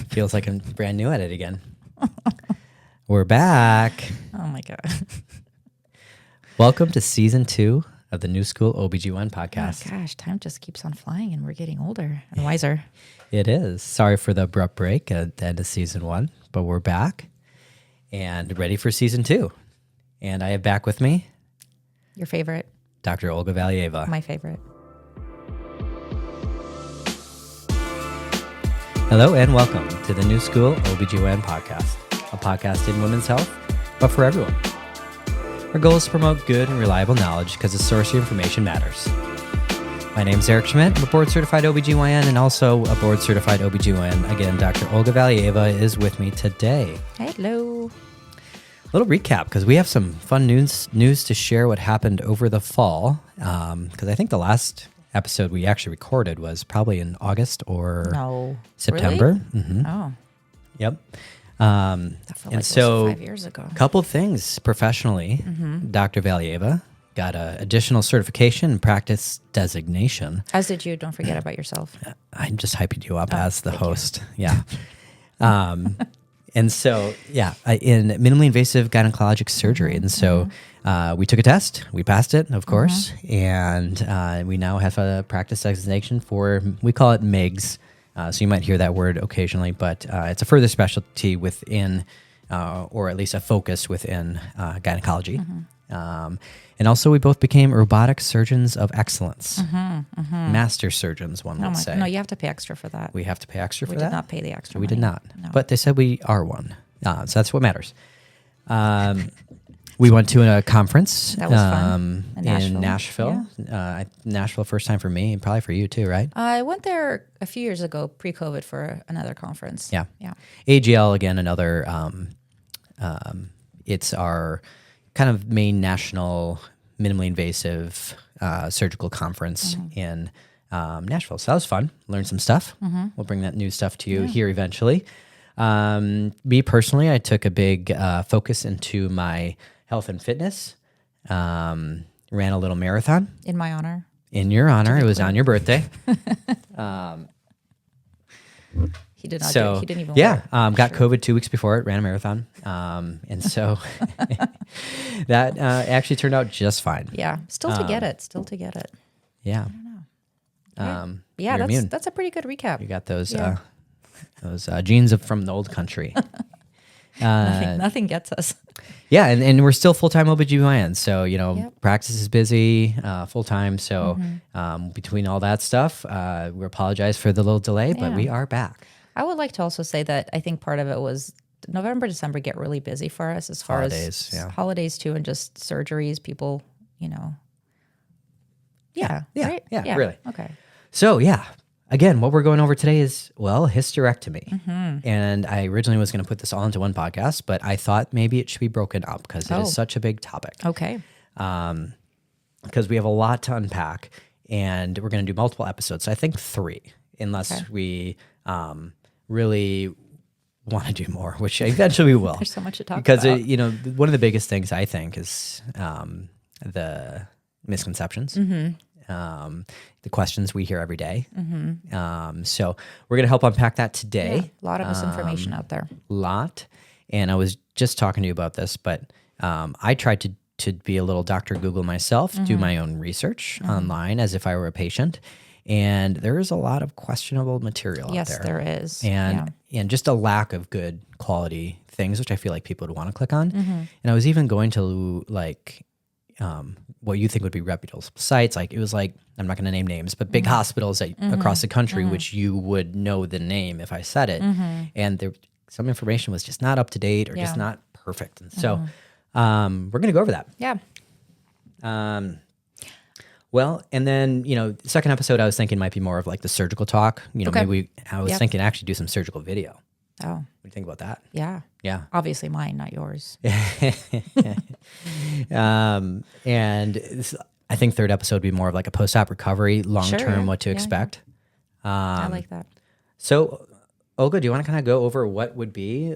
Feels like I'm brand new at it again. We're back. Oh my God. Welcome to season 2 of the New School OBGYN podcast. Oh gosh, time just keeps on flying and we're getting older and wiser. It is. Sorry for the abrupt break at the end of season 1, but we're back and ready for season 2. And I have back with me Your favorite? Dr. Olga Valieva. My favorite. Hello and welcome to the New School OBGYN podcast, a podcast in women's health, but for everyone. Our goal is to promote good and reliable knowledge because the source of information matters. My name is Eric Schmidt. I'm a board-certified OBGYN and also a board-certified OBGYN. Again, Dr. Olga Valieva is with me today. Hello. A little recap because we have some fun news to share what happened over the fall. Because I think the last episode we actually recorded was probably in August or September. Really? Mm-hmm. Oh. Yep. That felt like it was 5 years ago. A couple of things professionally. Mm-hmm. Dr. Valieva got an additional certification and practice designation. As did you. Don't forget about yourself. I'm just hyping you up as the host. Yeah. And so, in minimally invasive gynecologic surgery. And so we took a test. We passed it, of course. And we now have a practice designation for, we call it MIGS. So you might hear that word occasionally, but it's a further specialty within, or at least a focus within gynecology. And also we both became robotic surgeons of excellence. Master surgeons, one would say. No, you have to pay extra for that. We have to pay extra for that? We did not pay the extra We money. did not. No. But they said we are one. So that's what matters. We went to a conference That was fun. in Nashville. Nashville, first time for me, and probably for you too, right? I went there a few years ago, pre-COVID, for another conference. Yeah. Yeah. AGL, again, another, it's our kind of main national minimally invasive surgical conference in Nashville. So that was fun. Learned some stuff. We'll bring that new stuff to you here eventually. Me personally, I took a big focus into my health and fitness. Ran a little marathon. In my honor. In your honor. It was on your birthday. He did not So, he didn't even got COVID 2 weeks before it, ran a marathon. And so that actually turned out just fine. Yeah. Still to get it. Yeah. Yeah, You're immune. that's a pretty good recap. You got those genes from the old country. Nothing gets us. Yeah, and we're still full-time OBGYN. So, practice is busy, full-time. So between all that stuff, we apologize for the little delay, but we are back. I would like to also say that I think part of it was November, December get really busy for us as far Holidays, as holidays too, and just surgeries, people, right? Yeah, really. Okay. So, again, what we're going over today is, hysterectomy. And I originally was going to put this all into one podcast, but I thought maybe it should be broken up because it is such a big topic. Okay. Because we have a lot to unpack, and we're going to do multiple episodes. So I think 3, unless we really want to do more, which eventually we will. There's so much to talk because about. One of the biggest things I think is the misconceptions. The questions we hear every day. So we're going to help unpack that today. Yeah, a lot of misinformation out there. And I was just talking to you about this, but I tried to be a little Dr. Google myself, do my own research online as if I were a patient. And there is a lot of questionable material out there. Yes, there is. And just a lack of good quality things, which I feel like people would want to click on. And I was even going to what you think would be reputable sites. Like it was like, I'm not going to name names, but big hospitals across the country, which you would know the name if I said it. And some information was just not up to date or just not perfect. And so we're going to go over that. Yeah. Well, and then, second episode I was thinking might be more of like the surgical talk. Maybe I was thinking actually do some surgical video. Oh. What do you think about that? Yeah. Yeah. Obviously mine, not yours. And I think third episode would be more of like a post-op recovery, long-term, what to expect. I like that. So, Olga, do you want to kind of go over what would be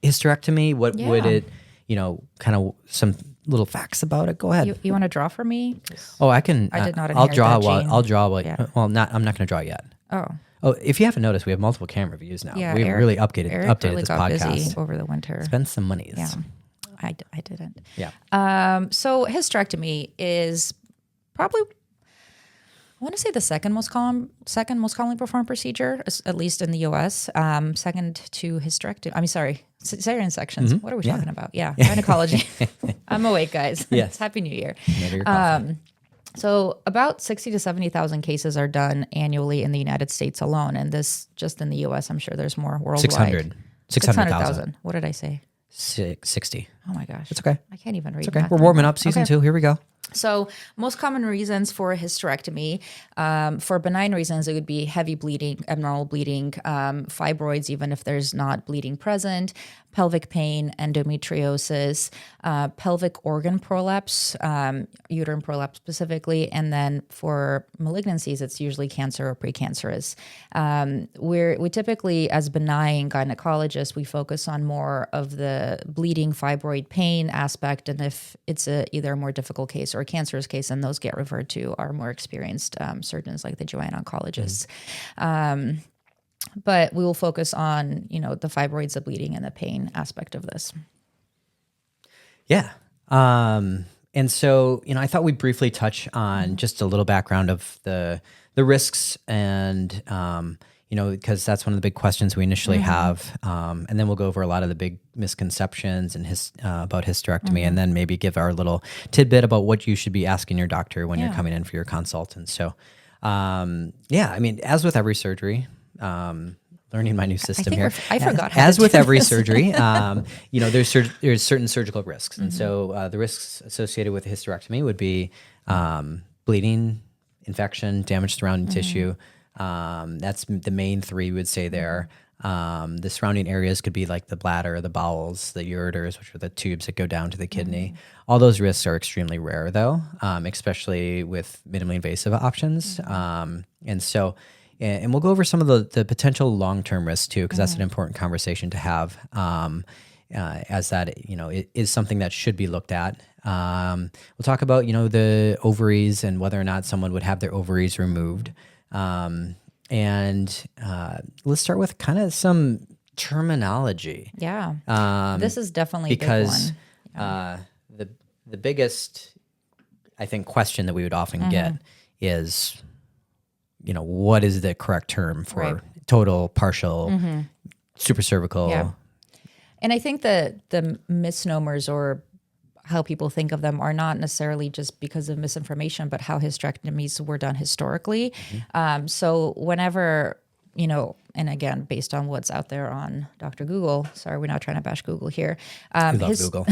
hysterectomy? What would it, kind of some little facts about it? Go ahead. You want to draw for me? Oh, I can. I did not I'll inherit draw. that gene. I'll draw. Yeah. Well, I'm not going to draw yet. Oh. Oh, if you haven't noticed, we have multiple camera views now. Yeah, We've really Eric updated really this got podcast. busy over the winter. Spend some monies. Yeah, I didn't. Yeah. So hysterectomy is probably, I want to say, the second most commonly performed procedure, at least in the U.S. Second to hysterectomy. Cesarean sections. What are we talking about? Yeah, gynecology. I'm awake, guys. Yes. Happy New Year. Maybe you're confident. So about 60 to 70,000 cases are done annually in the United States alone, and this just in the U.S. I'm sure there's more worldwide. 600,000. What did I say? 60. Oh my gosh, It's okay. I can't even read. It's okay. math We're warming anymore. up. Season 2. Here we go. So most common reasons for hysterectomy, for benign reasons, it would be heavy bleeding, abnormal bleeding, fibroids, even if there's not bleeding present, pelvic pain, endometriosis, pelvic organ prolapse, uterine prolapse specifically, and then for malignancies, it's usually cancer or precancerous. We typically, as benign gynecologists, we focus on more of the bleeding, fibroid pain aspect, and if it's either a more difficult case or a cancerous case, and those get referred to our more experienced surgeons like the GYN oncologists. But we will focus on, the fibroids, the bleeding, and the pain aspect of this. Yeah. And so, I thought we'd briefly touch on just a little background of the risks and, because that's one of the big questions we initially have. And then we'll go over a lot of the big misconceptions and about hysterectomy, and then maybe give our little tidbit about what you should be asking your doctor when you're coming in for your consult. And so, as with every surgery, learning my new system here. I forgot how As to with do every this. surgery, there's certain surgical risks. And so the risks associated with hysterectomy would be bleeding, infection, damage to surrounding tissue. That's the main three we would say there. The surrounding areas could be like the bladder, the bowels, the ureters, which are the tubes that go down to the kidney. All those risks are extremely rare though, especially with minimally invasive options. And we'll go over some of the potential long-term risks too, because that's an important conversation to have, as that, it is something that should be looked at. We'll talk about, the ovaries and whether or not someone would have their ovaries removed. And let's start with kind of some terminology. Yeah. This is definitely because a big one. The biggest, I think, question that we would often get is, what is the correct term for total, partial, supracervical? Yeah. And I think the misnomers or how people think of them are not necessarily just because of misinformation, but how hysterectomies were done historically. So whenever, and again, based on what's out there on Dr. Google, sorry, we're not trying to bash Google here. We love Google.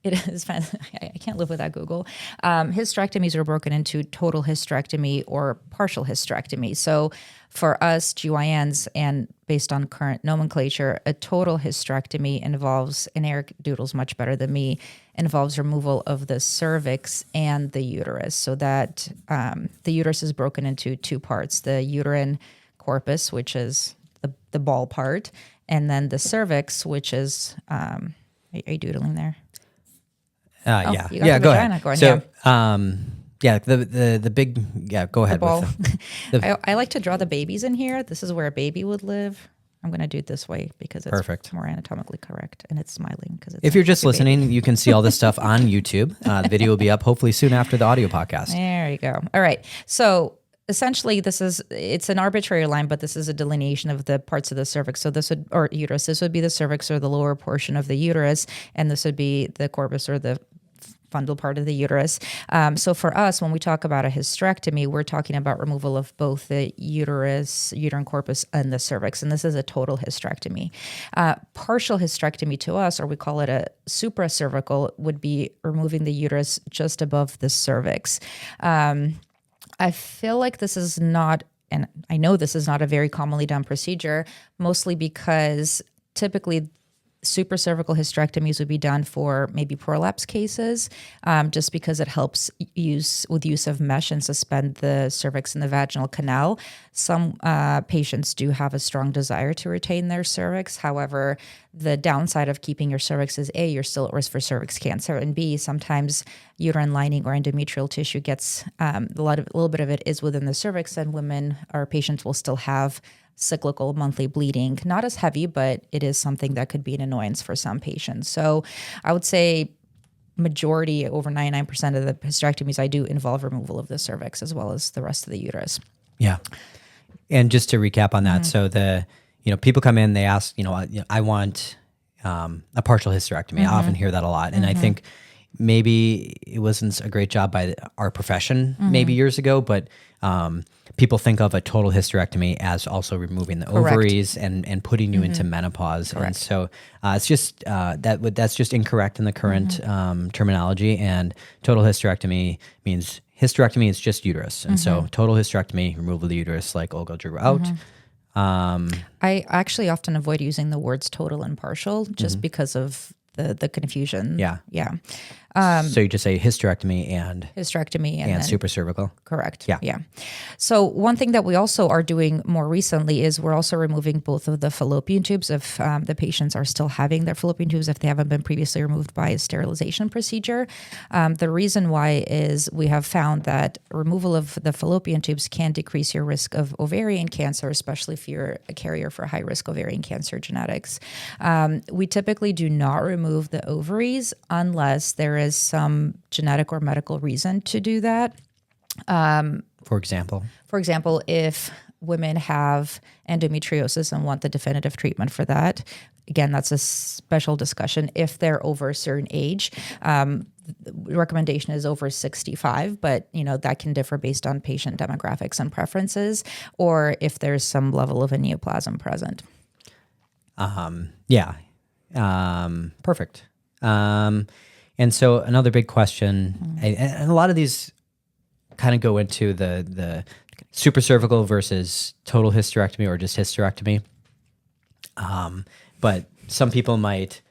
It is fun. I can't live without Google. Hysterectomies are broken into total hysterectomy or partial hysterectomy. So for us GYNs, and based on current nomenclature, a total hysterectomy involves, and Eric doodles much better than me, involves removal of the cervix and the uterus. So that the uterus is broken into two parts: the uterine corpus, which is the ball part, and then the cervix, which is, are you doodling there? Yeah. You got Yeah, the go vagina ahead. going, So, yeah. the big, go ahead. The ball. With I like to draw the babies in here. This is where a baby would live. I'm going to do it this way because it's Perfect. more anatomically correct, and it's smiling because it's. If you're just listening, you can see all this stuff on YouTube. The video will be up hopefully soon after the audio podcast. There you go. All right. So essentially, it's an arbitrary line, but this is a delineation of the parts of the cervix. So or uterus. This would be the cervix or the lower portion of the uterus, and this would be the corpus or the fundal part of the uterus. So for us, when we talk about a hysterectomy, we're talking about removal of both the uterine corpus, and the cervix. And this is a total hysterectomy. Partial hysterectomy to us, or we call it a supracervical, would be removing the uterus just above the cervix. I feel like this is not, and I know this is not a very commonly done procedure, mostly because typically supracervical hysterectomies would be done for maybe prolapse cases, just because it helps use of mesh and suspend the cervix in the vaginal canal. Some patients do have a strong desire to retain their cervix. However, the downside of keeping your cervix is A, you're still at risk for cervix cancer, and B, sometimes uterine lining or endometrial tissue gets a little bit of it is within the cervix, and women or patients will still have cyclical monthly bleeding. Not as heavy, but it is something that could be an annoyance for some patients. So I would say majority, over 99% of the hysterectomies I do involve removal of the cervix as well as the rest of the uterus. Yeah. And just to recap on that, so people come in, they ask, I want a partial hysterectomy. I often hear that a lot. And I think maybe it wasn't a great job by our profession maybe years ago, but people think of a total hysterectomy as also removing the ovaries and putting you into menopause. Correct. And so it's just that's just incorrect in the current terminology. And total hysterectomy means hysterectomy is just uterus. And so total hysterectomy, removal of the uterus, like Olga drew out. I actually often avoid using the words total and partial just because of the confusion. Yeah. Yeah. So you just say hysterectomy and Hysterectomy and and then, supracervical. correct. Yeah. Yeah. So one thing that we also are doing more recently is we're also removing both of the fallopian tubes if the patients are still having their fallopian tubes, if they haven't been previously removed by a sterilization procedure. The reason why is we have found that removal of the fallopian tubes can decrease your risk of ovarian cancer, especially if you're a carrier for high risk ovarian cancer genetics. We typically do not remove the ovaries unless there is some genetic or medical reason to do that. For example. For example, if women have endometriosis and want the definitive treatment for that, again, that's a special discussion. If they're over a certain age, the recommendation is over 65, but that can differ based on patient demographics and preferences, or if there's some level of a neoplasm present. Yeah. Perfect. And so another big question, and a lot of these kind of go into the supracervical versus total hysterectomy or just hysterectomy. But some people might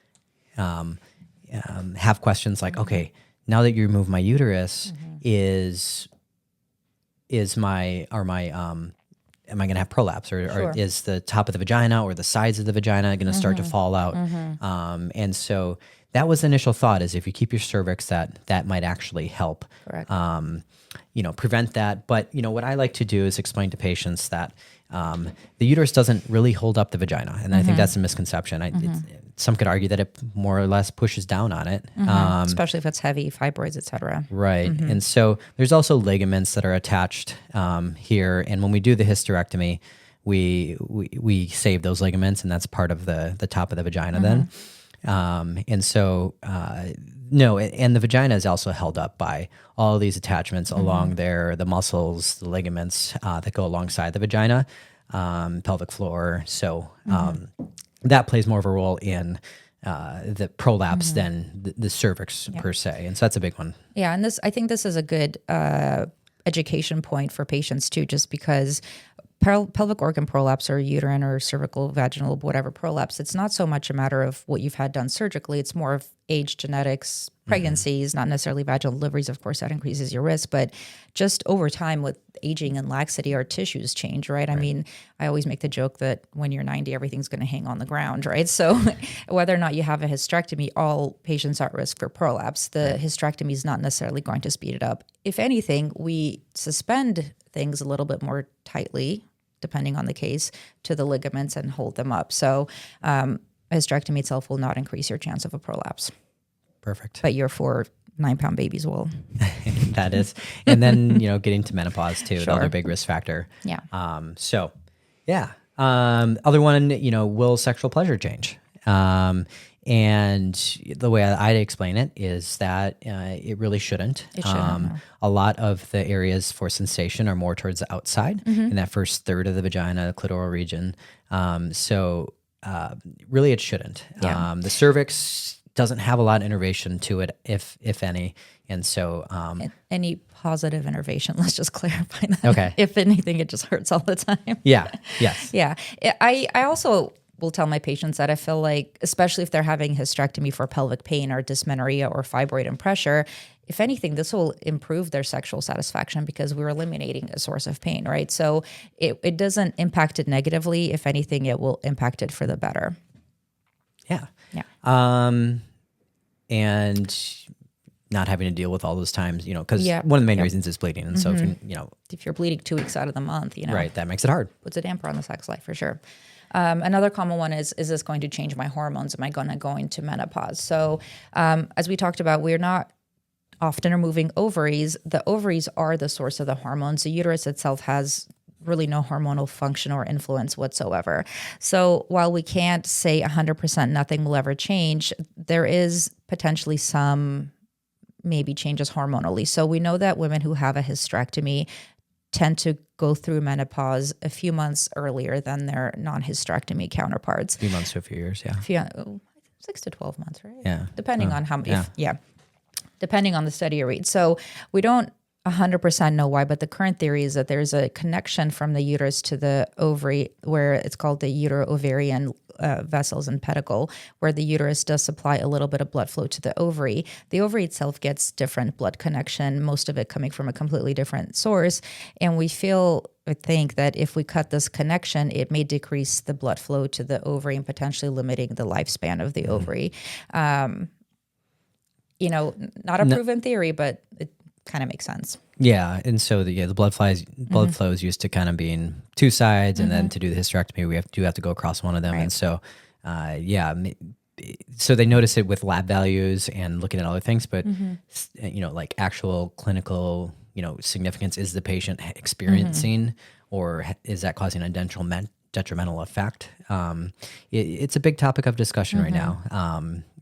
have questions like, okay, now that you remove my uterus, am I going to have prolapse or is the top of the vagina or the sides of the vagina going to start to fall out? And so that was the initial thought, is if you keep your cervix, that might actually help, Correct. Prevent that. But, what I like to do is explain to patients that the uterus doesn't really hold up the vagina. And I think that's a misconception. Some could argue that it more or less pushes down on it. Especially if it's heavy, fibroids, et cetera. Right. And so there's also ligaments that are attached here. And when we do the hysterectomy, we save those ligaments, and that's part of the top of the vagina then. And so, no, and the vagina is also held up by all these attachments along there, the muscles, the ligaments that go alongside the vagina, pelvic floor. So that plays more of a role in the prolapse than the cervix per se. And so that's a big one. Yeah, and I think this is a good education point for patients too, just because pelvic organ prolapse or uterine or cervical, vaginal, whatever prolapse, it's not so much a matter of what you've had done surgically. It's more of age, genetics, pregnancies, not necessarily vaginal deliveries. Of course, that increases your risk, but just over time with aging and laxity, our tissues change, right? I mean, I always make the joke that when you're 90, everything's going to hang on the ground, right? So whether or not you have a hysterectomy, all patients are at risk for prolapse. The hysterectomy is not necessarily going to speed it up. If anything, we suspend things a little bit more tightly, depending on the case, to the ligaments and hold them up. So hysterectomy itself will not increase your chance of a prolapse. Perfect. But your 4 9-pound babies will. That is. And then, getting to menopause too, Sure. another big risk factor. Yeah. Other one, will sexual pleasure change? And the way I'd explain it is that it really shouldn't. It shouldn't, no. A lot of the areas for sensation are more towards the outside, in that first third of the vagina, the clitoral region. So really it shouldn't. Yeah. The cervix doesn't have a lot of innervation to it, if any. And so any positive innervation, let's just clarify that. Okay. If anything, it just hurts all the time. Yeah. Yes. Yeah. I also will tell my patients that I feel like, especially if they're having hysterectomy for pelvic pain or dysmenorrhea or fibroid and pressure, if anything, this will improve their sexual satisfaction because we're eliminating a source of pain, right? So it doesn't impact it negatively. If anything, it will impact it for the better. Yeah. Yeah. And not having to deal with all those times, because Yeah. one of the main reasons is bleeding. And so, If you're bleeding 2 weeks out of the month, right, that makes it hard. puts a damper on the sex life for sure. Another common one is this going to change my hormones? Am I going to go into menopause? So as we talked about, we're not often removing ovaries. The ovaries are the source of the hormones. The uterus itself has really no hormonal function or influence whatsoever. So while we can't say 100% nothing will ever change, there is potentially some maybe changes hormonally. So we know that women who have a hysterectomy tend to go through menopause a few months earlier than their non-hysterectomy counterparts. A few months to a few years, yeah. 6 to 12 months, right? Yeah. Depending on how many, depending on the study you read. So we don't 100% know why, but the current theory is that there's a connection from the uterus to the ovary, where it's called the uterovarian vessels and pedicle, where the uterus does supply a little bit of blood flow to the ovary. The ovary itself gets different blood connection, most of it coming from a completely different source. And we think that if we cut this connection, it may decrease the blood flow to the ovary and potentially limiting the lifespan of the ovary. Not a proven theory, but it kind of makes sense. Yeah, and so the blood flow is used to kind of being two sides, and then to do the hysterectomy, we have to go across one of them, Right. and so so they notice it with lab values and looking at other things, but like actual clinical significance, is the patient experiencing, or is that causing a detrimental effect? It's a big topic of discussion right now,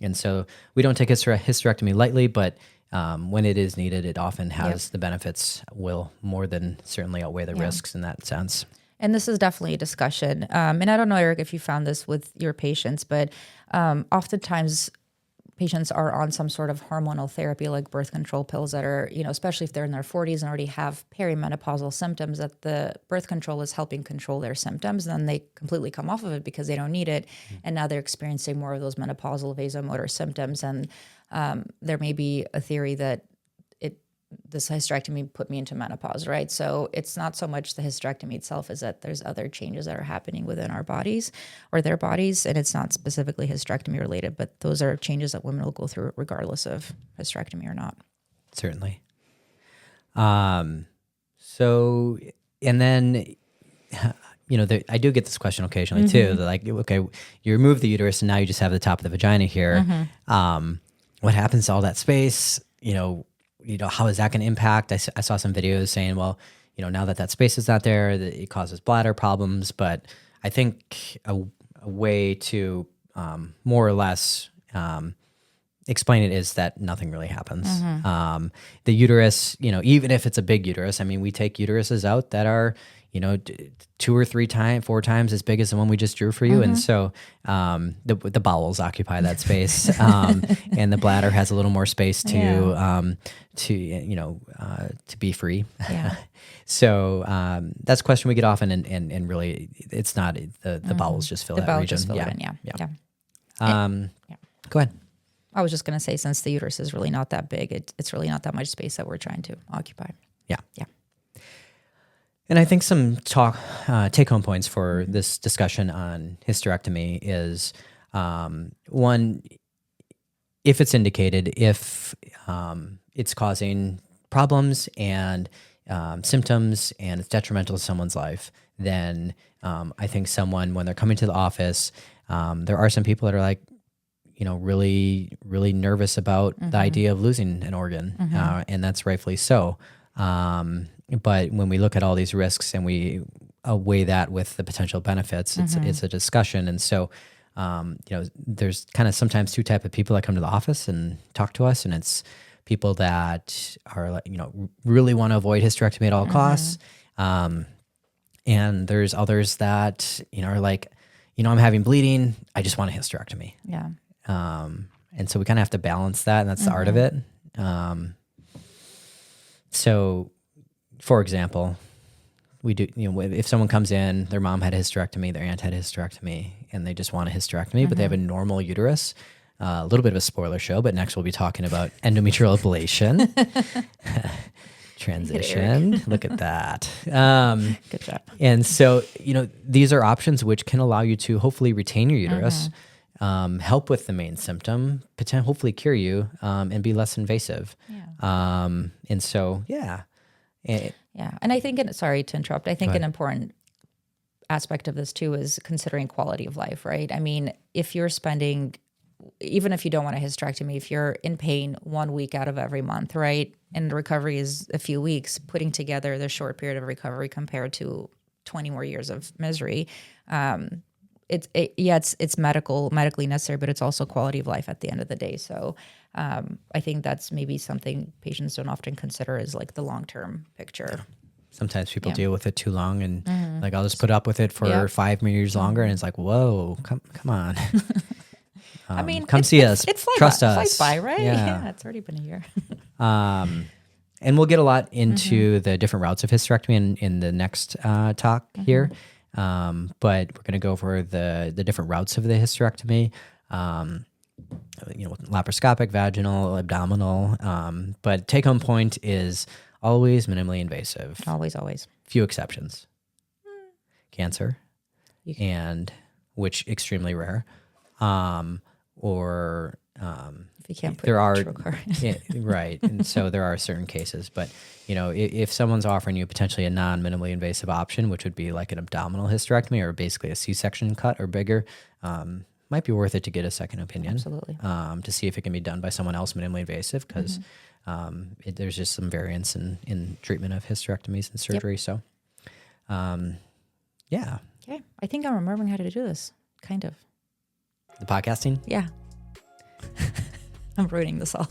and so we don't take hysterectomy lightly, but when it is needed, it often has the benefits will more than certainly outweigh the risks in that sense. And this is definitely a discussion. And I don't know, Eric, if you found this with your patients, but oftentimes patients are on some sort of hormonal therapy like birth control pills that are, especially if they're in their 40s and already have perimenopausal symptoms, that the birth control is helping control their symptoms. Then they completely come off of it because they don't need it. And now they're experiencing more of those menopausal vasomotor symptoms. And there may be a theory that this hysterectomy put me into menopause, right? So it's not so much the hysterectomy itself, is that there's other changes that are happening within our bodies or their bodies, and it's not specifically hysterectomy related, but those are changes that women will go through regardless of hysterectomy or not. Certainly. So, and then, I do get this question occasionally too. They're like, okay, you remove the uterus and now you just have the top of the vagina here. What happens to all that space? How is that going to impact? I saw some videos saying, well, now that space is not there, that it causes bladder problems. But I think a way to more or less explain it is that nothing really happens. The uterus, even if it's a big uterus, I mean, we take uteruses out that are, 2 or 3 times, 4 times as big as the one we just drew for you. And so the bowels occupy that space, and the bladder has a little more space to be free. Yeah. So that's a question we get often, and really it's not the bowels just fill The that bowel region. just fill it in, Go ahead. I was just going to say, since the uterus is really not that big, it's really not that much space that we're trying to occupy. Yeah. Yeah. And I think some take-home points for this discussion on hysterectomy is, one, if it's indicated, if it's causing problems and symptoms and it's detrimental to someone's life, then I think someone, when they're coming to the office, there are some people that are like, really, really nervous about the idea of losing an organ, and that's rightfully so. But when we look at all these risks and we weigh that with the potential benefits, it's a discussion. And so, there's kind of sometimes 2 types of people that come to the office and talk to us, and it's people that are like, really want to avoid hysterectomy at all costs. And there's others that, are like, I'm having bleeding, I just want a hysterectomy. Yeah. And so we kind of have to balance that, and that's the art of it. So, for example, we do, if someone comes in, their mom had a hysterectomy, their aunt had a hysterectomy, and they just want a hysterectomy, but they have a normal uterus. A little bit of a spoiler show, but next we'll be talking about endometrial ablation. Transition. Look at that. Good job. And so, these are options which can allow you to hopefully retain your uterus. help with the main symptom, hopefully cure you, and be less invasive. Yeah. And so, yeah. Yeah. And I think, sorry to interrupt, I think an important aspect of this too is considering quality of life, right? I mean, if you're spending, even if you don't want a hysterectomy, if you're in pain 1 week out of every month, right? And recovery is a few weeks, putting together the short period of recovery compared to 20 more years of misery, it's medically necessary, but it's also quality of life at the end of the day. So I think that's maybe something patients don't often consider is like the long-term picture. Sometimes people deal with it too long and like, I'll just put up with it for 5 years longer. And it's like, whoa, come on. I mean, come see us. It's Trust us. It's by, right? Yeah. It's already been a year. And we'll get a lot into the different routes of hysterectomy in the next talk here. But we're going to go over the different routes of the hysterectomy, laparoscopic, vaginal, abdominal. But take home point is always minimally invasive. Always. Few exceptions. Cancer, and which extremely rare. If you can't put there are right, and so there are certain cases, but if someone's offering you potentially a non-minimally invasive option, which would be like an abdominal hysterectomy or basically a C-section cut or bigger, might be worth it to get a second opinion. Absolutely. To see if it can be done by someone else minimally invasive, because there's just some variance in treatment of hysterectomies and surgery. So, yeah. Okay, I think I'm remembering how to do this. Kind of. The podcasting? Yeah. I'm ruining this all.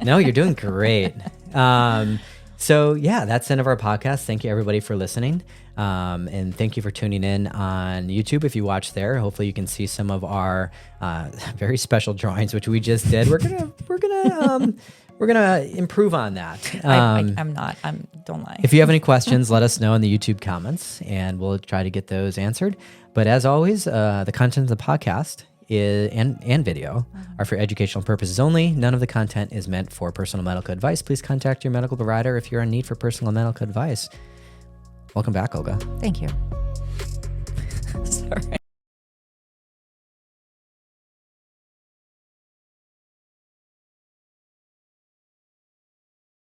No, you're doing great. So yeah, that's the end of our podcast. Thank you everybody for listening. And thank you for tuning in on YouTube. If you watch there, hopefully you can see some of our very special drawings, which we just did. We're gonna improve on that. Don't lie. If you have any questions, let us know in the YouTube comments and we'll try to get those answered. But as always, the content of the podcast and video are for educational purposes only. None of the content is meant for personal medical advice. Please contact your medical provider if you're in need for personal medical advice. Welcome back, Olga. Thank you. Sorry.